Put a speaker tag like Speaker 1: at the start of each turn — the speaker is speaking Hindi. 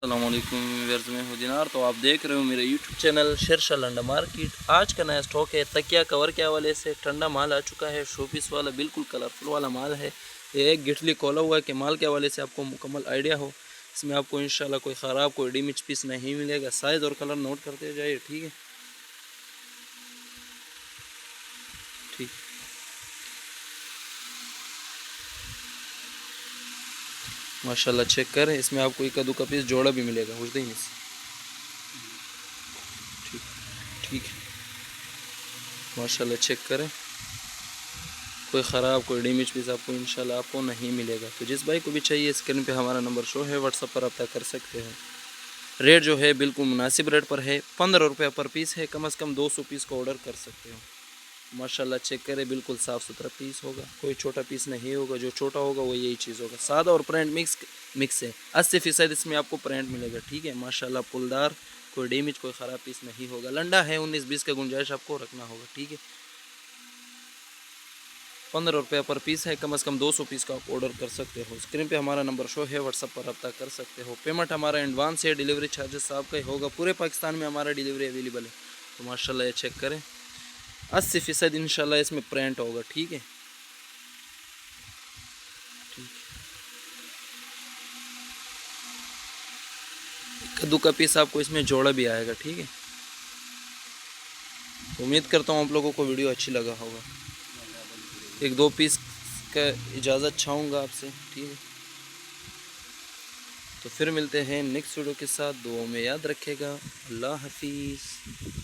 Speaker 1: अस्सलामुअलैकुम व्यूअर्स, मैं हूं दिनार। तो आप देख रहे हो मेरे YouTube channel Shershah Landa market. आज का नया स्टॉक है तकिया कवर के हवाले से। ठंडा माल आ चुका है, शोपीस वाला बिल्कुल कलरफुल वाला माल है। ये एक गिटली खोला हुआ है कि माल के हवाले से आपको मुकम्मल आइडिया हो। इसमें आपको इंशाल्लाह कोई ख़राब कोई डैमेज पीस नहीं मिलेगा। साइज़ और कलर नोट करते जाइए, ठीक है। ठीक, माशाल्लाह चेक करें। इसमें आपको एक कद्दू का पीस जोड़ा भी मिलेगा, कुछ नहीं। ठीक, ठीक है, माशाल्लाह चेक करें। कोई ख़राब कोई डैमेज पीस आपको इंशाल्लाह आपको नहीं मिलेगा। तो जिस भाई को भी चाहिए स्क्रीन पे हमारा नंबर शो है, व्हाट्सअप पर रब्ता कर सकते हैं। रेट जो है बिल्कुल मुनासिब रेट पर है, 15 रुपये पर पीस है। कम से कम 200 पीस का ऑर्डर कर सकते हो। माशाल्लाह चेक करें, बिल्कुल साफ़ सुथरा पीस होगा, कोई छोटा पीस नहीं होगा। जो छोटा होगा वो यही चीज़ होगा। सादा और प्रिंट मिक्स है। 80% इसमें आपको प्रिंट मिलेगा, ठीक है। माशाल्लाह पुलदार, कोई डैमेज कोई ख़राब पीस नहीं होगा। लंडा है, 19-20 का गुंजाइश आपको रखना होगा, ठीक है। 15 रुपये पर पीस है। कम से कम 200 पीस का आप ऑर्डर कर सकते हो। स्क्रीन पे हमारा नंबर शो है, व्हाट्सअप पर रब्ता कर सकते हो। पेमेंट हमारा एडवांस है, डिलीवरी चार्जेस आपका ही होगा। पूरे पाकिस्तान में हमारा डिलीवरी अवेलेबल है। तो माशाल्लाह ये चेक करें, 80% इंशाल्लाह इसमें प्रिंट होगा, ठीक है। ठीक, कद्दू का पीस आपको इसमें जोड़ा भी आएगा, ठीक है। उम्मीद करता हूँ आप लोगों को वीडियो अच्छी लगा होगा। एक दो पीस का इजाज़त चाहूँगा आपसे, ठीक है। तो फिर मिलते हैं नेक्स्ट वीडियो के साथ। दुआ में याद रखेगा। अल्लाह हाफिज़।